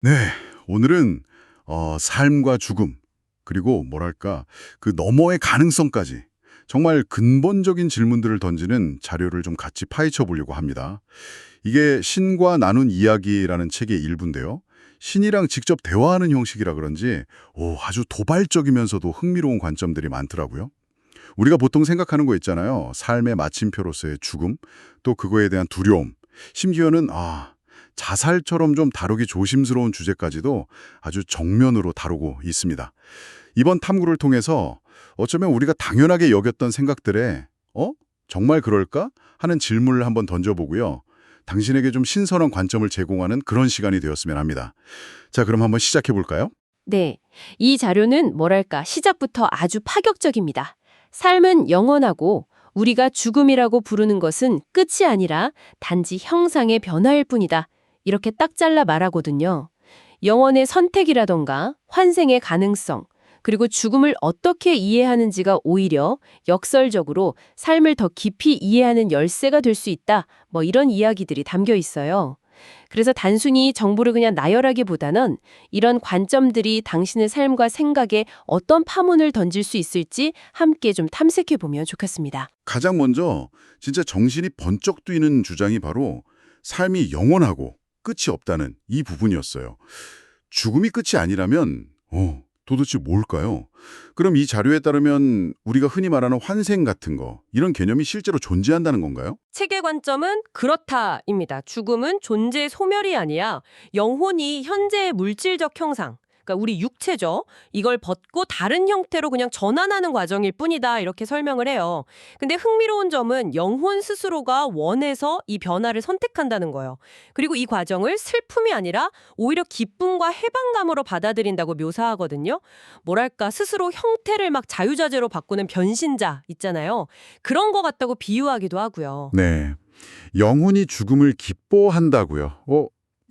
네, 오늘은 삶과 죽음, 그리고 뭐랄까 그 너머의 가능성까지 정말 근본적인 질문들을 던지는 자료를 좀 같이 파헤쳐 보려고 합니다. 이게 신과 나눈 이야기라는 책의 일부인데요. 신이랑 직접 대화하는 형식이라 그런지 아주 도발적이면서도 흥미로운 관점들이 많더라고요. 우리가 보통 생각하는 거 있잖아요. 삶의 마침표로서의 죽음, 또 그거에 대한 두려움, 심지어는 자살처럼 좀 다루기 조심스러운 주제까지도 아주 정면으로 다루고 있습니다. 이번 탐구를 통해서 어쩌면 우리가 당연하게 여겼던 생각들에 정말 그럴까? 하는 질문을 한번 던져보고요. 당신에게 좀 신선한 관점을 제공하는 그런 시간이 되었으면 합니다. 자, 그럼 한번 시작해 볼까요? 네. 이 자료는 뭐랄까, 시작부터 아주 파격적입니다. 삶은 영원하고 우리가 죽음이라고 부르는 것은 끝이 아니라 단지 형상의 변화일 뿐이다. 이렇게 딱 잘라 말하거든요. 영혼의 선택이라던가 환생의 가능성, 그리고 죽음을 어떻게 이해하는지가 오히려 역설적으로 삶을 더 깊이 이해하는 열쇠가 될 수 있다. 뭐 이런 이야기들이 담겨 있어요. 그래서 단순히 정보를 그냥 나열하기보다는 이런 관점들이 당신의 삶과 생각에 어떤 파문을 던질 수 있을지 함께 좀 탐색해 보면 좋겠습니다. 가장 먼저 진짜 정신이 번쩍 뛰는 주장이 바로 삶이 영원하고 끝이 없다는 이 부분이었어요. 죽음이 끝이 아니라면 도대체 뭘까요? 그럼 이 자료에 따르면 우리가 흔히 말하는 환생 같은 거, 이런 개념이 실제로 존재한다는 건가요? 책의 관점은 그렇다입니다. 죽음은 존재의 소멸이 아니야 영혼이 현재의 물질적 형상, 그러니까 우리 육체죠. 이걸 벗고 다른 형태로 그냥 전환하는 과정일 뿐이다. 이렇게 설명을 해요. 근데 흥미로운 점은 영혼 스스로가 원해서 이 변화를 선택한다는 거예요. 그리고 이 과정을 슬픔이 아니라 오히려 기쁨과 해방감으로 받아들인다고 묘사하거든요. 뭐랄까 스스로 형태를 막 자유자재로 바꾸는 변신자 있잖아요. 그런 거 같다고 비유하기도 하고요. 네. 영혼이 죽음을 기뻐한다고요.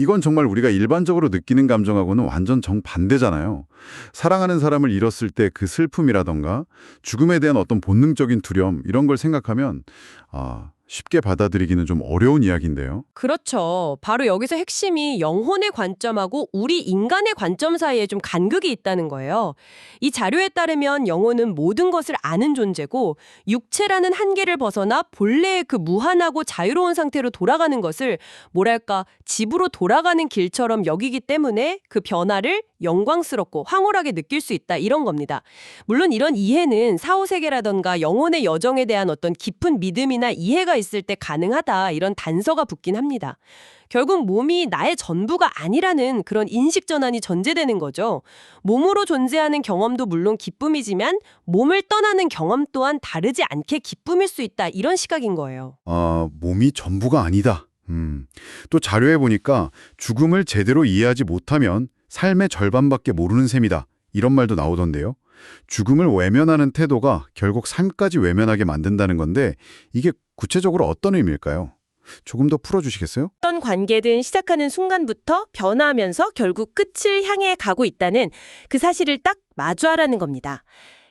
이건 정말 우리가 일반적으로 느끼는 감정하고는 완전 정반대잖아요. 사랑하는 사람을 잃었을 때 그 슬픔이라던가 죽음에 대한 어떤 본능적인 두려움 이런 걸 생각하면 쉽게 받아들이기는 좀 어려운 이야기인데요. 그렇죠. 바로 여기서 핵심이 영혼의 관점하고 우리 인간의 관점 사이에 좀 간극이 있다는 거예요. 이 자료에 따르면 영혼은 모든 것을 아는 존재고 육체라는 한계를 벗어나 본래의 그 무한하고 자유로운 상태로 돌아가는 것을 뭐랄까 집으로 돌아가는 길처럼 여기기 때문에 그 변화를 영광스럽고 황홀하게 느낄 수 있다 이런 겁니다. 물론 이런 이해는 사후세계라던가 영혼의 여정에 대한 어떤 깊은 믿음이나 이해가 있을 때 가능하다 이런 단서가 붙긴 합니다. 결국 몸이 나의 전부가 아니라는 그런 인식 전환이 전제되는 거죠. 몸으로 존재하는 경험도 물론 기쁨이지만 몸을 떠나는 경험 또한 다르지 않게 기쁨일 수 있다 이런 시각인 거예요. 몸이 전부가 아니다. 또 자료에 보니까 죽음을 제대로 이해하지 못하면 삶의 절반밖에 모르는 셈이다. 이런 말도 나오던데요. 죽음을 외면하는 태도가 결국 삶까지 외면하게 만든다는 건데 이게 구체적으로 어떤 의미일까요? 조금 더 풀어주시겠어요? 어떤 관계든 시작하는 순간부터 변화하면서 결국 끝을 향해 가고 있다는 그 사실을 딱 마주하라는 겁니다.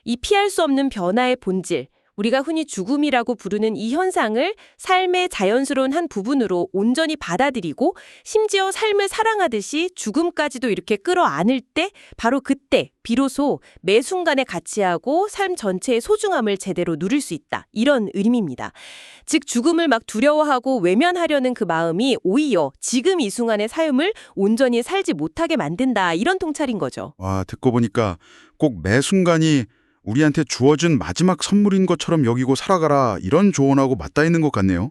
이 피할 수 없는 변화의 본질, 우리가 흔히 죽음이라고 부르는 이 현상을 삶의 자연스러운 한 부분으로 온전히 받아들이고 심지어 삶을 사랑하듯이 죽음까지도 이렇게 끌어안을 때 바로 그때 비로소 매 순간의 가치하고 삶 전체의 소중함을 제대로 누릴 수 있다. 이런 의미입니다. 즉 죽음을 막 두려워하고 외면하려는 그 마음이 오히려 지금 이 순간의 삶을 온전히 살지 못하게 만든다. 이런 통찰인 거죠. 듣고 보니까 꼭 매 순간이 우리한테 주어진 마지막 선물인 것처럼 여기고 살아가라 이런 조언하고 맞닿아 있는 것 같네요.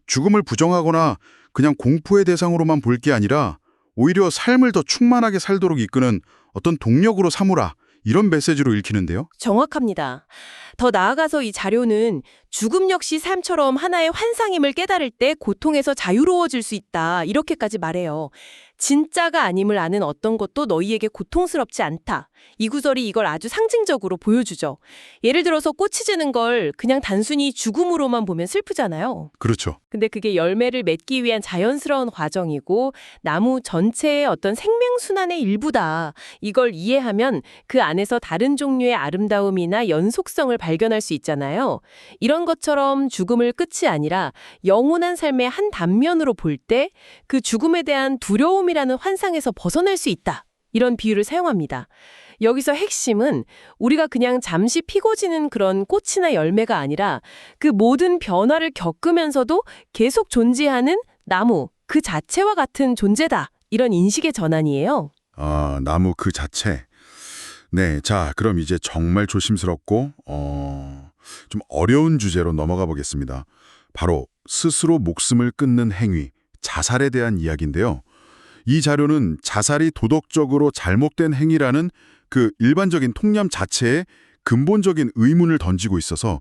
죽음을 부정하거나 그냥 공포의 대상으로만 볼 게 아니라 오히려 삶을 더 충만하게 살도록 이끄는 어떤 동력으로 삼으라 이런 메시지로 읽히는데요. 정확합니다. 더 나아가서 이 자료는 죽음 역시 삶처럼 하나의 환상임을 깨달을 때 고통에서 자유로워질 수 있다. 이렇게까지 말해요. 진짜가 아님을 아는 어떤 것도 너희에게 고통스럽지 않다. 이 구절이 이걸 아주 상징적으로 보여주죠. 예를 들어서 꽃이 지는 걸 그냥 단순히 죽음으로만 보면 슬프잖아요. 그렇죠. 근데 그게 열매를 맺기 위한 자연스러운 과정이고 나무 전체의 어떤 생명순환의 일부다. 이걸 이해하면 그 안에서 다른 종류의 아름다움이나 연속성을 발견할 수 있잖아요. 이런 것처럼 죽음을 끝이 아니라 영원한 삶의 한 단면으로 볼 때 그 죽음에 대한 두려움이 즐거움이라는 환상에서 벗어날 수 있다. 이런 비유를 사용합니다. 여기서 핵심은 우리가 그냥 잠시 피고 지는 그런 꽃이나 열매가 아니라 그 모든 변화를 겪으면서도 계속 존재하는 나무 그 자체와 같은 존재다. 이런 인식의 전환이에요. 아, 나무 그 자체. 네, 자, 그럼 이제 정말 조심스럽고 좀 어려운 주제로 넘어가 보겠습니다. 바로 스스로 목숨을 끊는 행위, 자살에 대한 이야기인데요. 이 자료는 자살이 도덕적으로 잘못된 행위라는 그 일반적인 통념 자체에 근본적인 의문을 던지고 있어서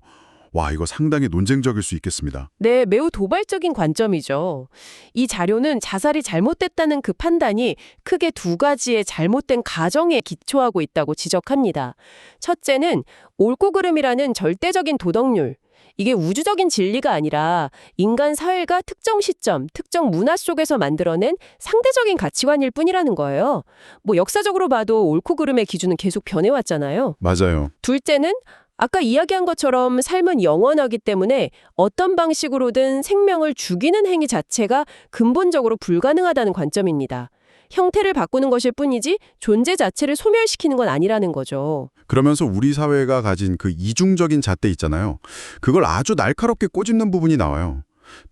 와, 이거 상당히 논쟁적일 수 있겠습니다. 네, 매우 도발적인 관점이죠. 이 자료는 자살이 잘못됐다는 그 판단이 크게 두 가지의 잘못된 가정에 기초하고 있다고 지적합니다. 첫째는 옳고 그름이라는 절대적인 도덕률. 이게 우주적인 진리가 아니라 인간 사회가 특정 시점, 특정 문화 속에서 만들어낸 상대적인 가치관일 뿐이라는 거예요. 뭐 역사적으로 봐도 옳고 그름의 기준은 계속 변해왔잖아요. 맞아요. 둘째는 아까 이야기한 것처럼 삶은 영원하기 때문에 어떤 방식으로든 생명을 죽이는 행위 자체가 근본적으로 불가능하다는 관점입니다. 형태를 바꾸는 것일 뿐이지 존재 자체를 소멸시키는 건 아니라는 거죠. 그러면서 우리 사회가 가진 그 이중적인 잣대 있잖아요. 그걸 아주 날카롭게 꼬집는 부분이 나와요.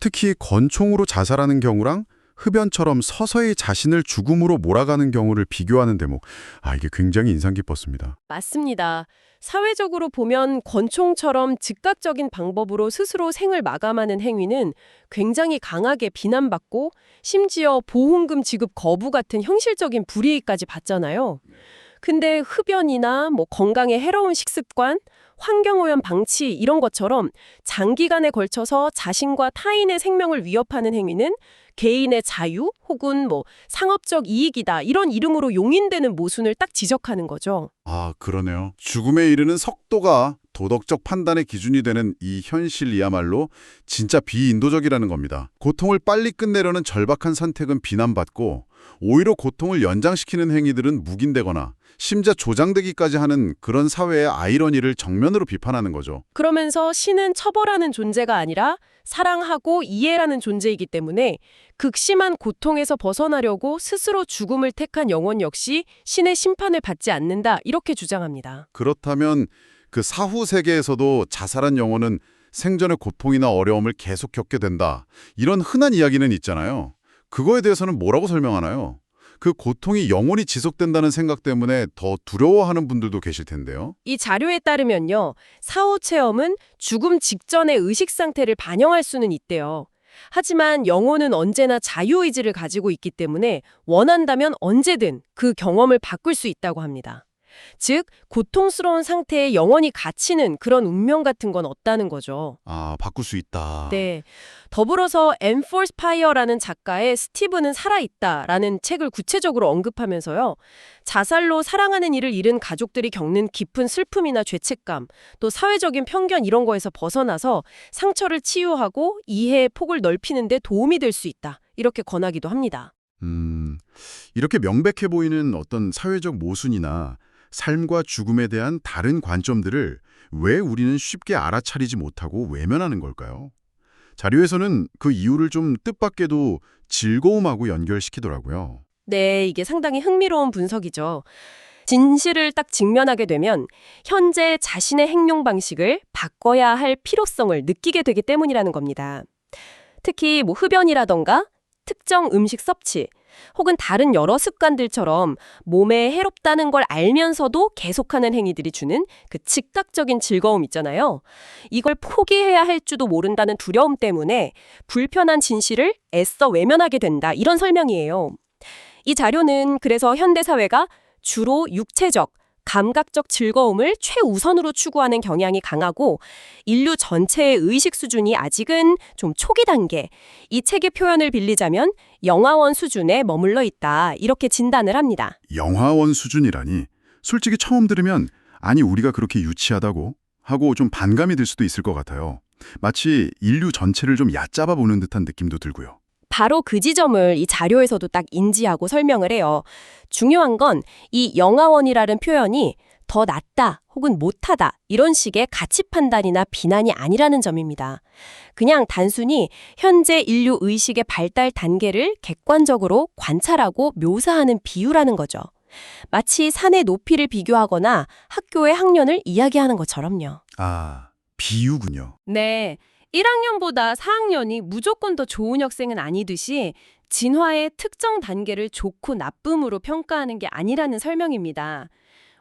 특히 권총으로 자살하는 경우랑 흡연처럼 서서히 자신을 죽음으로 몰아가는 경우를 비교하는 대목. 아, 이게 굉장히 인상 깊었습니다. 맞습니다. 사회적으로 보면 권총처럼 즉각적인 방법으로 스스로 생을 마감하는 행위는 굉장히 강하게 비난받고 심지어 보훈금 지급 거부 같은 현실적인 불이익까지 받잖아요. 근데 흡연이나 건강에 해로운 식습관, 환경오염 방치 이런 것처럼 장기간에 걸쳐서 자신과 타인의 생명을 위협하는 행위는 개인의 자유 혹은 상업적 이익이다 이런 이름으로 용인되는 모순을 딱 지적하는 거죠. 아, 그러네요. 죽음에 이르는 속도가 도덕적 판단의 기준이 되는 이 현실이야말로 진짜 비인도적이라는 겁니다. 고통을 빨리 끝내려는 절박한 선택은 비난받고 오히려 고통을 연장시키는 행위들은 묵인되거나 심지어 조장되기까지 하는 그런 사회의 아이러니를 정면으로 비판하는 거죠. 그러면서 신은 처벌하는 존재가 아니라 사랑하고 이해라는 존재이기 때문에 극심한 고통에서 벗어나려고 스스로 죽음을 택한 영혼 역시 신의 심판을 받지 않는다 이렇게 주장합니다. 그렇다면 그 사후 세계에서도 자살한 영혼은 생전의 고통이나 어려움을 계속 겪게 된다. 이런 흔한 이야기는 있잖아요. 그거에 대해서는 뭐라고 설명하나요? 그 고통이 영원히 지속된다는 생각 때문에 더 두려워하는 분들도 계실 텐데요. 이 자료에 따르면요. 사후 체험은 죽음 직전의 의식 상태를 반영할 수는 있대요. 하지만 영혼은 언제나 자유의지를 가지고 있기 때문에 원한다면 언제든 그 경험을 바꿀 수 있다고 합니다. 즉, 고통스러운 상태에 영원히 갇히는 그런 운명 같은 건 없다는 거죠. 아, 바꿀 수 있다. 네. 더불어서 Enforce Fire라는 작가의 스티브는 살아있다라는 책을 구체적으로 언급하면서요. 자살로 사랑하는 이를 잃은 가족들이 겪는 깊은 슬픔이나 죄책감, 또 사회적인 편견 이런 거에서 벗어나서 상처를 치유하고 이해의 폭을 넓히는 데 도움이 될 수 있다. 이렇게 권하기도 합니다. 이렇게 명백해 보이는 어떤 사회적 모순이나 삶과 죽음에 대한 다른 관점들을 왜 우리는 쉽게 알아차리지 못하고 외면하는 걸까요? 자료에서는 그 이유를 좀 뜻밖에도 즐거움하고 연결시키더라고요. 네, 이게 상당히 흥미로운 분석이죠. 진실을 딱 직면하게 되면 현재 자신의 행동 방식을 바꿔야 할 필요성을 느끼게 되기 때문이라는 겁니다. 특히 흡연이라던가 특정 음식 섭취, 혹은 다른 여러 습관들처럼 몸에 해롭다는 걸 알면서도 계속하는 행위들이 주는 그 즉각적인 즐거움 있잖아요. 이걸 포기해야 할 줄도 모른다는 두려움 때문에 불편한 진실을 애써 외면하게 된다. 이런 설명이에요. 이 자료는 그래서 현대사회가 주로 육체적, 감각적 즐거움을 최우선으로 추구하는 경향이 강하고 인류 전체의 의식 수준이 아직은 좀 초기 단계, 이 책의 표현을 빌리자면 영화원 수준에 머물러 있다. 이렇게 진단을 합니다. 영화원 수준이라니 솔직히 처음 들으면 아니 우리가 그렇게 유치하다고 하고 좀 반감이 들 수도 있을 것 같아요. 마치 인류 전체를 좀 얕잡아 보는 듯한 느낌도 들고요. 바로 그 지점을 이 자료에서도 딱 인지하고 설명을 해요. 중요한 건 이 영화원이라는 표현이 더 낫다 혹은 못하다 이런 식의 가치 판단이나 비난이 아니라는 점입니다. 그냥 단순히 현재 인류 의식의 발달 단계를 객관적으로 관찰하고 묘사하는 비유라는 거죠. 마치 산의 높이를 비교하거나 학교의 학년을 이야기하는 것처럼요. 아, 비유군요. 네, 1학년보다 4학년이 무조건 더 좋은 학생은 아니듯이 진화의 특정 단계를 좋고 나쁨으로 평가하는 게 아니라는 설명입니다.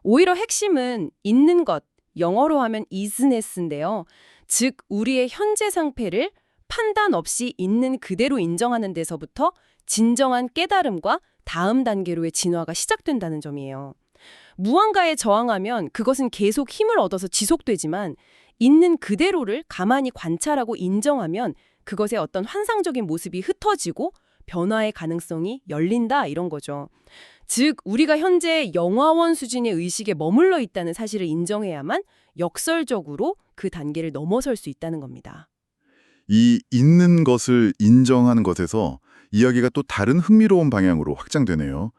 오히려 핵심은 있는 것, 영어로 하면 isness인데요. 즉, 우리의 현재 상태를 판단 없이 있는 그대로 인정하는 데서부터 진정한 깨달음과 다음 단계로의 진화가 시작된다는 점이에요. 무언가에 저항하면 그것은 계속 힘을 얻어서 지속되지만 있는 그대로를 가만히 관찰하고 인정하면 그것의 어떤 환상적인 모습이 흩어지고 변화의 가능성이 열린다 이런 거죠. 즉 우리가 현재 영화원 수준의 의식에 머물러 있다는 사실을 인정해야만 역설적으로 그 단계를 넘어설 수 있다는 겁니다. 이 있는 것을 인정하는 것에서 이야기가 또 다른 흥미로운 방향으로 확장되네요.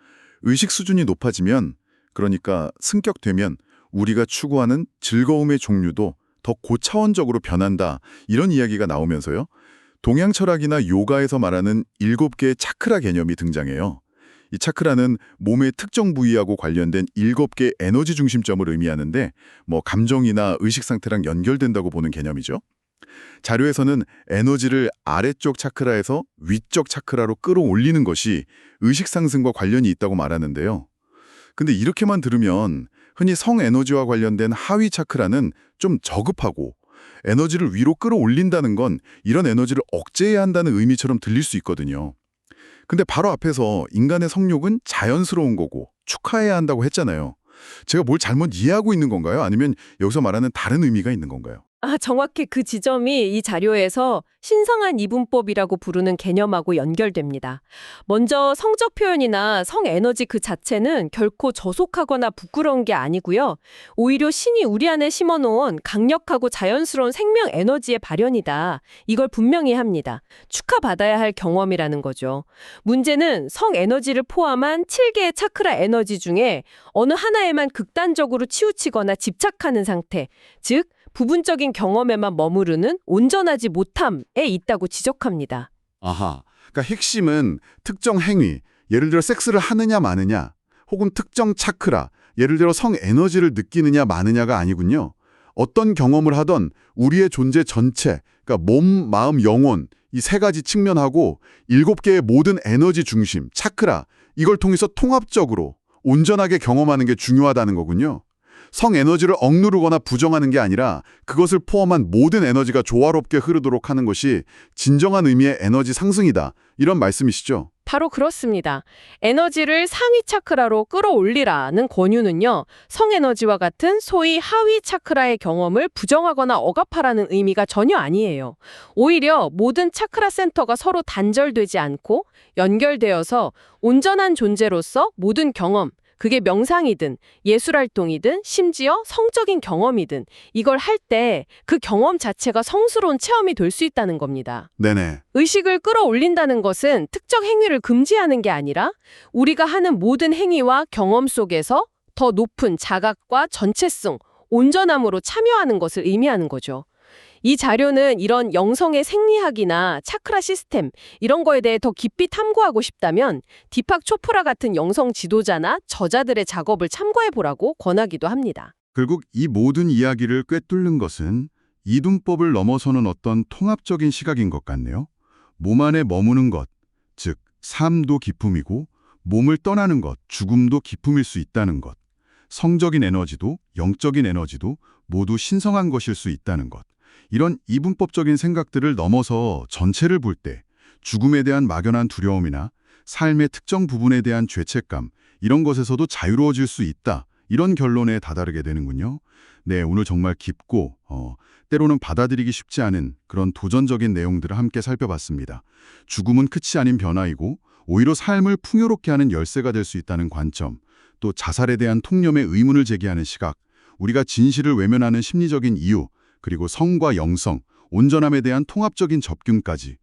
의식 수준이 높아지면, 그러니까 승격되면 우리가 추구하는 즐거움의 종류도 더 고차원적으로 변한다, 이런 이야기가 나오면서요. 동양 철학이나 요가에서 말하는 7개의 차크라 개념이 등장해요. 이 차크라는 몸의 특정 부위하고 관련된 7개의 에너지 중심점을 의미하는데 감정이나 의식 상태랑 연결된다고 보는 개념이죠. 자료에서는 에너지를 아래쪽 차크라에서 위쪽 차크라로 끌어올리는 것이 의식 상승과 관련이 있다고 말하는데요. 근데 이렇게만 들으면 흔히 성에너지와 관련된 하위 차크라는 좀 저급하고 에너지를 위로 끌어올린다는 건 이런 에너지를 억제해야 한다는 의미처럼 들릴 수 있거든요. 근데 바로 앞에서 인간의 성욕은 자연스러운 거고 축하해야 한다고 했잖아요. 제가 뭘 잘못 이해하고 있는 건가요? 아니면 여기서 말하는 다른 의미가 있는 건가요? 정확히 그 지점이 이 자료에서 신성한 이분법이라고 부르는 개념하고 연결됩니다. 먼저 성적 표현이나 성에너지 그 자체는 결코 저속하거나 부끄러운 게 아니고요. 오히려 신이 우리 안에 심어놓은 강력하고 자연스러운 생명 에너지의 발현이다. 이걸 분명히 합니다. 축하받아야 할 경험이라는 거죠. 문제는 성에너지를 포함한 7개의 차크라 에너지 중에 어느 하나에만 극단적으로 치우치거나 집착하는 상태, 즉 부분적인 경험에만 머무르는 온전하지 못함에 있다고 지적합니다. 아하, 그러니까 핵심은 특정 행위, 예를 들어 섹스를 하느냐 마느냐, 혹은 특정 차크라, 예를 들어 성에너지를 느끼느냐 마느냐가 아니군요. 어떤 경험을 하던 우리의 존재 전체, 그러니까 몸, 마음, 영혼, 이 3가지 측면하고 7개의 모든 에너지 중심, 차크라, 이걸 통해서 통합적으로 온전하게 경험하는 게 중요하다는 거군요. 성에너지를 억누르거나 부정하는 게 아니라 그것을 포함한 모든 에너지가 조화롭게 흐르도록 하는 것이 진정한 의미의 에너지 상승이다. 이런 말씀이시죠? 바로 그렇습니다. 에너지를 상위 차크라로 끌어올리라는 권유는요. 성에너지와 같은 소위 하위 차크라의 경험을 부정하거나 억압하라는 의미가 전혀 아니에요. 오히려 모든 차크라 센터가 서로 단절되지 않고 연결되어서 온전한 존재로서 모든 경험, 그게 명상이든 예술활동이든 심지어 성적인 경험이든 이걸 할 때 그 경험 자체가 성스러운 체험이 될 수 있다는 겁니다. 네네. 의식을 끌어올린다는 것은 특정 행위를 금지하는 게 아니라 우리가 하는 모든 행위와 경험 속에서 더 높은 자각과 전체성, 온전함으로 참여하는 것을 의미하는 거죠. 이 자료는 이런 영성의 생리학이나 차크라 시스템 이런 거에 대해 더 깊이 탐구하고 싶다면 디팍 초프라 같은 영성 지도자나 저자들의 작업을 참고해 보라고 권하기도 합니다. 결국 이 모든 이야기를 꿰뚫는 것은 이분법을 넘어서는 어떤 통합적인 시각인 것 같네요. 몸 안에 머무는 것, 즉 삶도 기품이고 몸을 떠나는 것, 죽음도 기품일 수 있다는 것. 성적인 에너지도 영적인 에너지도 모두 신성한 것일 수 있다는 것. 이런 이분법적인 생각들을 넘어서 전체를 볼 때 죽음에 대한 막연한 두려움이나 삶의 특정 부분에 대한 죄책감, 이런 것에서도 자유로워질 수 있다. 이런 결론에 다다르게 되는군요. 네, 오늘 정말 깊고 때로는 받아들이기 쉽지 않은 그런 도전적인 내용들을 함께 살펴봤습니다. 죽음은 끝이 아닌 변화이고 오히려 삶을 풍요롭게 하는 열쇠가 될 수 있다는 관점, 또 자살에 대한 통념의 의문을 제기하는 시각, 우리가 진실을 외면하는 심리적인 이유, 그리고 성과 영성, 온전함에 대한 통합적인 접근까지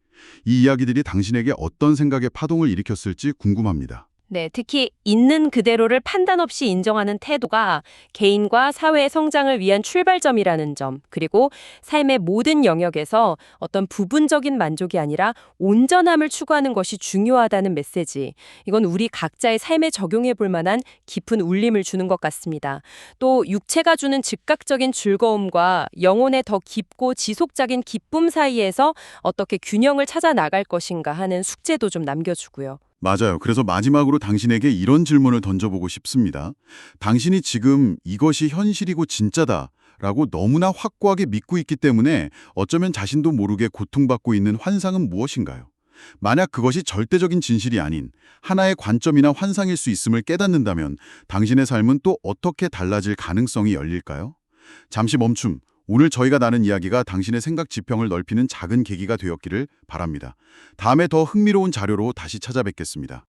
이 이야기들이 당신에게 어떤 생각의 파동을 일으켰을지 궁금합니다. 네, 특히 있는 그대로를 판단 없이 인정하는 태도가 개인과 사회의 성장을 위한 출발점이라는 점, 그리고 삶의 모든 영역에서 어떤 부분적인 만족이 아니라 온전함을 추구하는 것이 중요하다는 메시지. 이건 우리 각자의 삶에 적용해 볼 만한 깊은 울림을 주는 것 같습니다. 또 육체가 주는 즉각적인 즐거움과 영혼의 더 깊고 지속적인 기쁨 사이에서 어떻게 균형을 찾아 나갈 것인가 하는 숙제도 좀 남겨주고요. 맞아요. 그래서 마지막으로 당신에게 이런 질문을 던져보고 싶습니다. 당신이 지금 이것이 현실이고 진짜다라고 너무나 확고하게 믿고 있기 때문에 어쩌면 자신도 모르게 고통받고 있는 환상은 무엇인가요? 만약 그것이 절대적인 진실이 아닌 하나의 관점이나 환상일 수 있음을 깨닫는다면 당신의 삶은 또 어떻게 달라질 가능성이 열릴까요? 잠시 멈춤. 오늘 저희가 나눈 이야기가 당신의 생각 지평을 넓히는 작은 계기가 되었기를 바랍니다. 다음에 더 흥미로운 자료로 다시 찾아뵙겠습니다.